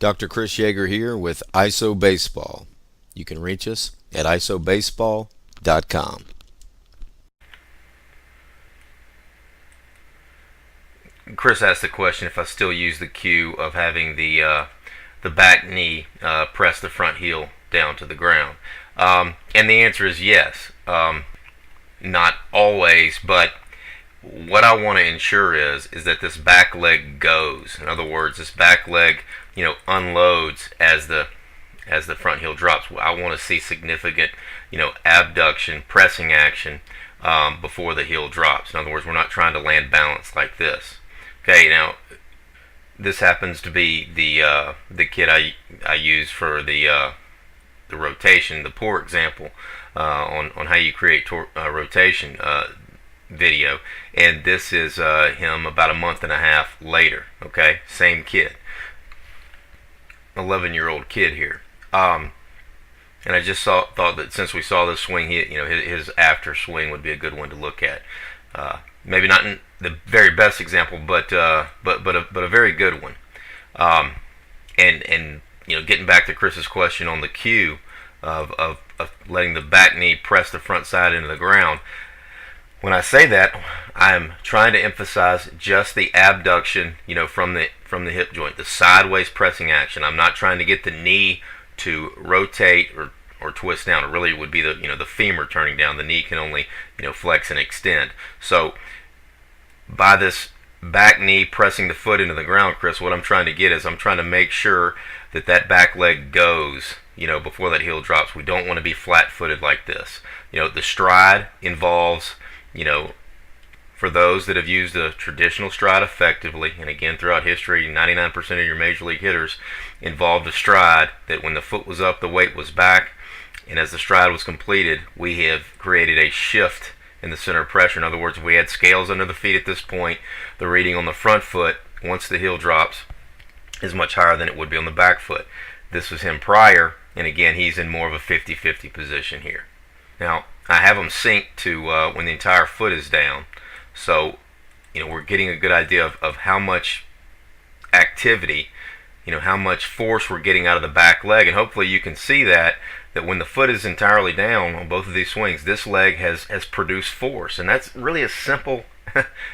Dr. Chris Yeager here with ISO Baseball. You can reach us at IsoBaseball.com. Chris asked the question if I still use the cue of having the back knee press the front heel down to the ground, and the answer is yes. Not always, but what I want to ensure is that this back leg goes. In other words, this back leg, unloads as the front heel drops. I want to see significant, abduction, pressing action before the heel drops. In other words, we're not trying to land balance like this. Okay, now this happens to be the kit I use for the rotation, the poor example on how you create rotation video, and this is him about a month and a half later. Okay, same kid, 11-year-old kid here. And I just thought that since we saw this swing, his after swing would be a good one to look at. Maybe not in the very best example, but a very good one. And getting back to Chris's question on the cue of letting the back knee press the front side into the ground. When I say that, I'm trying to emphasize just the abduction, from the hip joint, the sideways pressing action. I'm not trying to get the knee to rotate or twist down. It really would be the femur turning down. The knee can only flex and extend. So by this back knee pressing the foot into the ground, Chris, what I'm trying to get is I'm trying to make sure that back leg goes, before that heel drops. We don't want to be flat-footed like this. The stride involves, for those that have used a traditional stride effectively, and again throughout history, 99% of your major league hitters involved a stride that when the foot was up, the weight was back, and as the stride was completed, we have created a shift in the center of pressure. In other words, if we had scales under the feet at this point, the reading on the front foot, once the heel drops, is much higher than it would be on the back foot. This was him prior, and again, he's in more of a 50-50 position here. Now, I have him sync to when the entire foot is down, so we're getting a good idea of how much activity, how much force we're getting out of the back leg, and hopefully you can see that when the foot is entirely down on both of these swings, this leg has produced force, and that's really as simple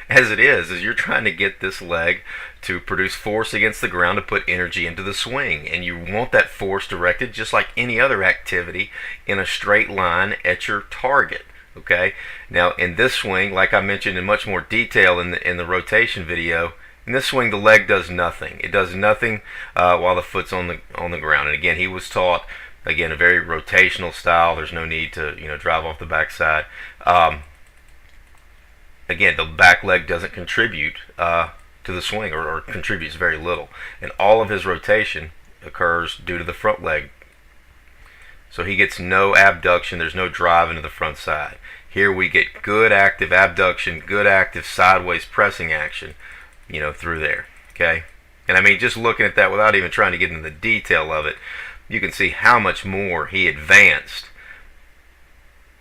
as it is you're trying to get this leg to produce force against the ground to put energy into the swing, and you want that force directed just like any other activity in a straight line at your target. Okay, now in this swing, like I mentioned in much more detail in the rotation video, in this swing the leg does nothing. It does nothing while the foot's on the ground. And again, he was taught, again, a very rotational style. There's no need to drive off the backside. Again, the back leg doesn't contribute to the swing, or contributes very little, and all of his rotation occurs due to the front leg. So he gets no abduction. There's no drive into the front side. Here we get good active abduction, good active sideways pressing action, through there. Okay, and I mean, just looking at that without even trying to get into the detail of it, you can see how much more he advanced,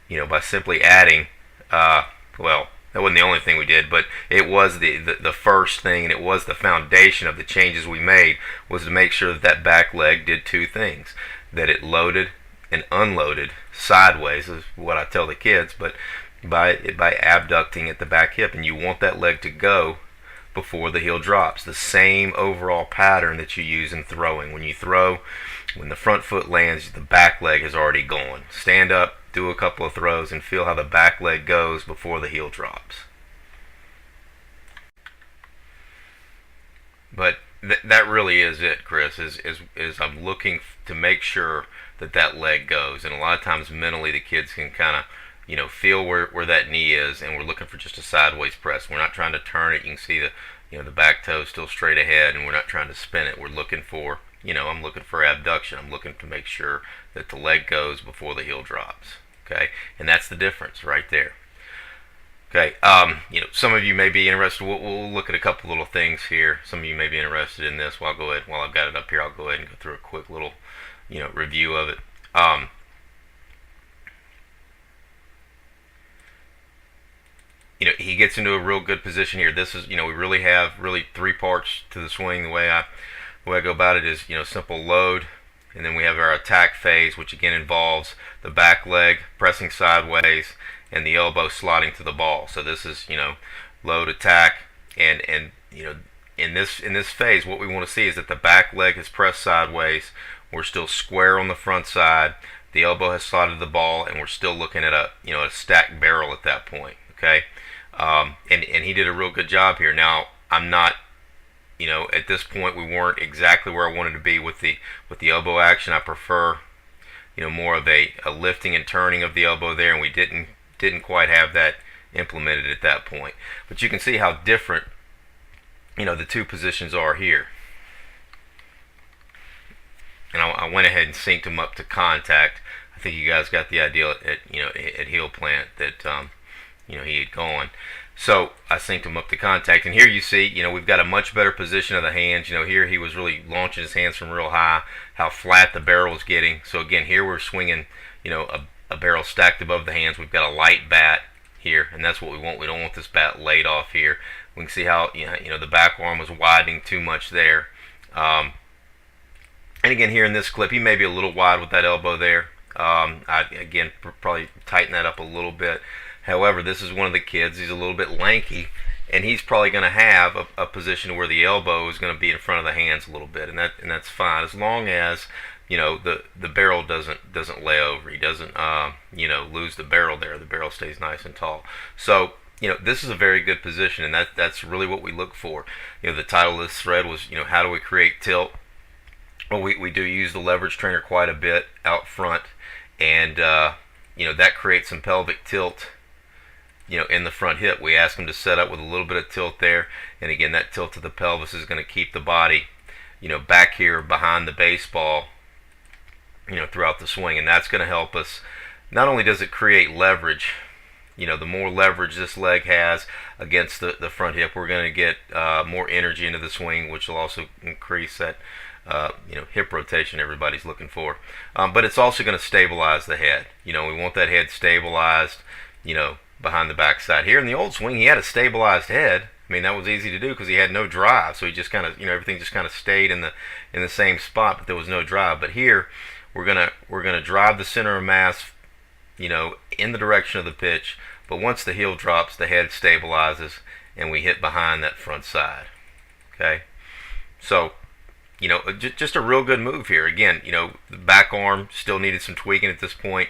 by simply adding, well, that wasn't the only thing we did, but it was the first thing, and it was the foundation of the changes we made, was to make sure that back leg did two things: that it loaded and unloaded sideways, is what I tell the kids, but by abducting at the back hip, and you want that leg to go before the heel drops. The same overall pattern that you use in throwing. When you throw, when the front foot lands, the back leg has already gone. Stand up, do a couple of throws, and feel how the back leg goes before the heel drops. But that really is it, Chris, is I'm looking to make sure that leg goes. And a lot of times mentally the kids can kind of feel where that knee is, and we're looking for just a sideways press. We're not trying to turn it. You can see the back toe still straight ahead, and we're not trying to spin it. We're looking for, I'm looking for abduction. I'm looking to make sure that the leg goes before the heel drops. Okay, and that's the difference right there. Okay, some of you may be interested. We'll look at a couple little things here. Some of you may be interested in this. Well, I'll go ahead, while I've got it up here, I'll go ahead and go through a quick little, review of it. He gets into a real good position here. This is, we really have three parts to the swing. The way the way I go about it is, simple load, and then we have our attack phase, which again involves the back leg pressing sideways and the elbow slotting to the ball. So this is, load, attack, and in this phase, what we want to see is that the back leg is pressed sideways. We're still square on the front side. The elbow has slotted the ball, and we're still looking at a stacked barrel at that point. Okay, and he did a real good job here. Now I'm not, at this point we weren't exactly where I wanted to be with the elbow action. I prefer, more of a lifting and turning of the elbow there, and we didn't quite have that implemented at that point. But you can see how different, the two positions are here. And I went ahead and synced them up to contact. I think you guys got the idea at heel plant that he had gone. So I synced him up to contact, and here you see, we've got a much better position of the hands. Here he was really launching his hands from real high. How flat the barrel is getting. So again, here we're swinging, a barrel stacked above the hands. We've got a light bat here, and that's what we want. We don't want this bat laid off here. We can see how the back arm was widening too much there. And again, here in this clip, he may be a little wide with that elbow there. I'd again probably tighten that up a little bit. However, this is one of the kids. He's a little bit lanky, and he's probably going to have a position where the elbow is going to be in front of the hands a little bit, and that's fine as long as the barrel doesn't lay over. He doesn't lose the barrel there. The barrel stays nice and tall. So this is a very good position, and that's really what we look for. The title of this thread was how do we create tilt? Well, we do use the leverage trainer quite a bit out front, and that creates some pelvic tilt in the front hip. We ask them to set up with a little bit of tilt there, and again, that tilt to the pelvis is going to keep the body back here behind the baseball throughout the swing, and that's going to help us. Not only does it create leverage, the more leverage this leg has against the front hip, we're going to get more energy into the swing, which will also increase that hip rotation everybody's looking for. But it's also going to stabilize the head. We want that head stabilized, behind the backside. Here in the old swing, he had a stabilized head. I mean, that was easy to do because he had no drive, so he just kind of, everything just kind of stayed in the same spot, but there was no drive. But here, we're gonna drive the center of mass, in the direction of the pitch. But once the heel drops, the head stabilizes, and we hit behind that front side. Okay, so just a real good move here. Again, the back arm still needed some tweaking at this point,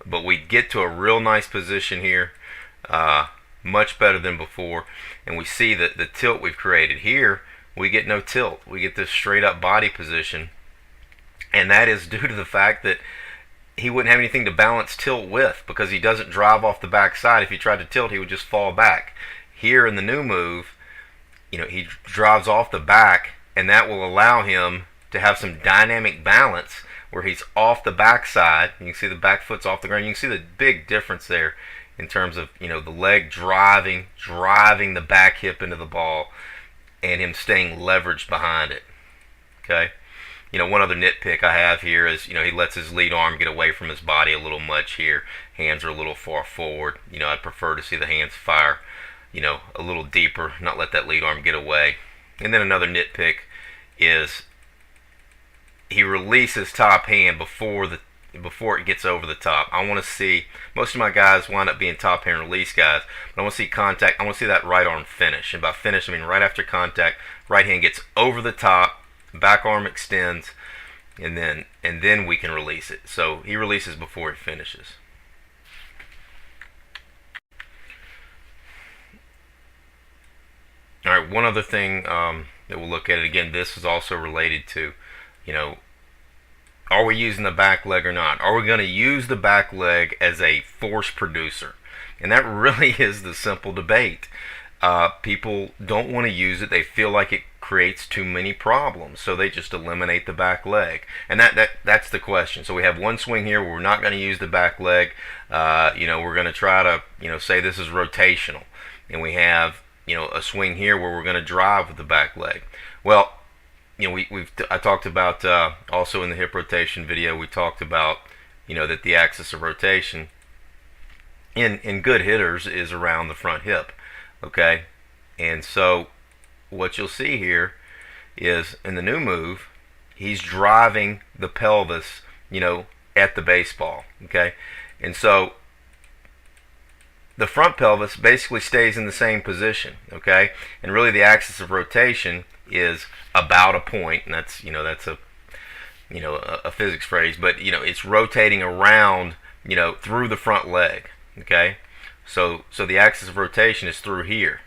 but we get to a real nice position here, much better than before, and we see that the tilt we've created here, we get no tilt. We get this straight up body position, and that is due to the fact that he wouldn't have anything to balance tilt with because he doesn't drive off the back side. If he tried to tilt, he would just fall back. Here in the new move, he drives off the back, and that will allow him to have some dynamic balance where he's off the backside. You can see the back foot's off the ground. You can see the big difference there in terms of the leg driving the back hip into the ball and him staying leveraged behind it. Okay, one other nitpick I have here is he lets his lead arm get away from his body a little much here. Hands are a little far forward. I'd prefer to see the hands fire a little deeper, not let that lead arm get away. And then another nitpick is he releases top hand before it gets over the top. I want to see, most of my guys wind up being top hand release guys, but I want to see contact. I want to see that right arm finish. And by finish, I mean right after contact, right hand gets over the top, back arm extends, and then we can release it. So he releases before he finishes. All right, one other thing that we'll look at, again, this is also related to, are we using the back leg or not? Are we going to use the back leg as a force producer? And that really is the simple debate. People don't want to use it. They feel like it creates too many problems, so they just eliminate the back leg. And that's the question. So we have one swing here where we're not going to use the back leg. We're going to try to, say this is rotational. And we have a swing here where we're going to drive with the back leg. Well, I talked about also in the hip rotation video, we talked about that the axis of rotation in good hitters is around the front hip. Okay, and so what you'll see here is in the new move, he's driving the pelvis, at the baseball. Okay, and so the front pelvis basically stays in the same position. Okay, and really the axis of rotation is about a point, and that's a physics phrase, but it's rotating around through the front leg. Okay, so the axis of rotation is through here.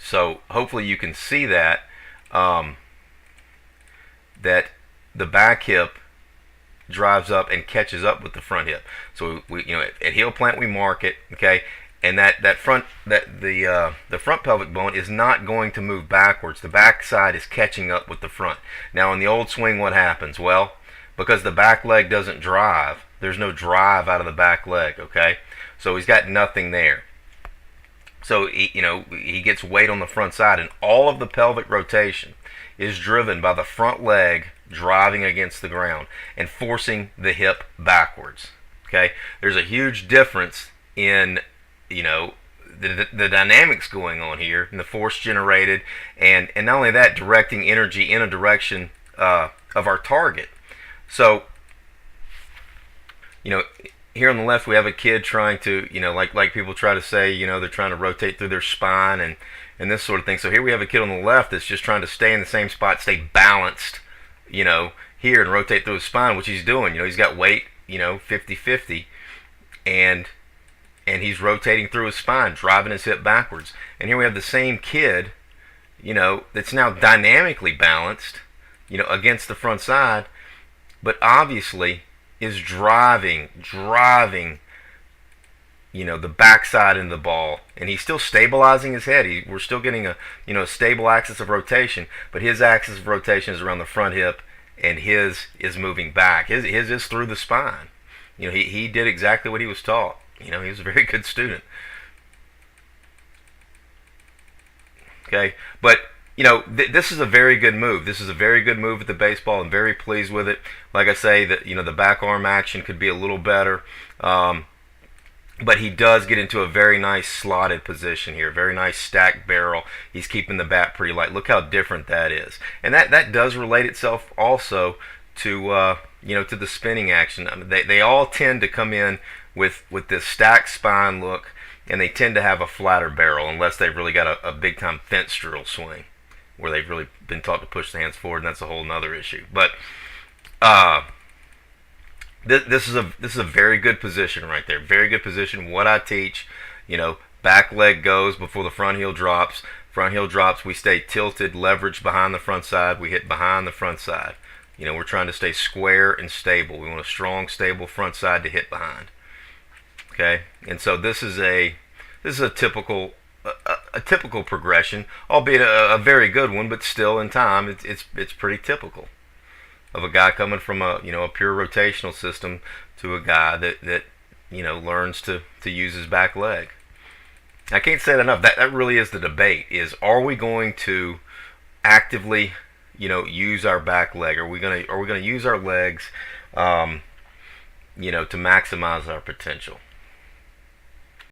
So hopefully you can see that that the back hip drives up and catches up with the front hip. So at heel plant we mark it, okay, and the front pelvic bone is not going to move backwards. The back side is catching up with the front. Now in the old swing, what happens? Well, because the back leg doesn't drive, there's no drive out of the back leg. Okay, so he's got nothing there. So he gets weight on the front side, and all of the pelvic rotation is driven by the front leg driving against the ground and forcing the hip backwards. Okay, there's a huge difference in the dynamics going on here, and the force generated, and not only that, directing energy in a direction of our target. So here on the left we have a kid trying to, like people try to say, they're trying to rotate through their spine and this sort of thing. So here we have a kid on the left that's just trying to stay in the same spot, stay balanced, here, and rotate through his spine, which he's doing. He's got weight, 50-50, and he's rotating through his spine, driving his hip backwards. And here we have the same kid, that's now dynamically balanced, against the front side, but obviously is driving, the backside into the ball, and he's still stabilizing his head. We're still getting a stable axis of rotation, but his axis of rotation is around the front hip, and his is moving back. His is through the spine. He did exactly what he was taught. He was a very good student. Okay, but this is a very good move. This is a very good move at the baseball. I'm very pleased with it. Like I say, that the back arm action could be a little better, but he does get into a very nice slotted position here. Very nice stacked barrel. He's keeping the bat pretty light. Look how different that is, and that does relate itself also to to the spinning action. I mean, they all tend to come in with this stacked spine look, and they tend to have a flatter barrel unless they've really got a big time fence drill swing, where they've really been taught to push the hands forward, and that's a whole nother issue. But this is a very good position right there. Very good position. What I teach, back leg goes before the front heel drops. Front heel drops, we stay tilted, leveraged behind the front side. We hit behind the front side. We're trying to stay square and stable. We want a strong, stable front side to hit behind. Okay, and so this is a typical progression, albeit a very good one, but still in time it's pretty typical of a guy coming from a pure rotational system to a guy that learns to use his back leg. I can't say that enough. That really is the debate: is are we going to actively use our back leg? Are we gonna use our legs to maximize our potential?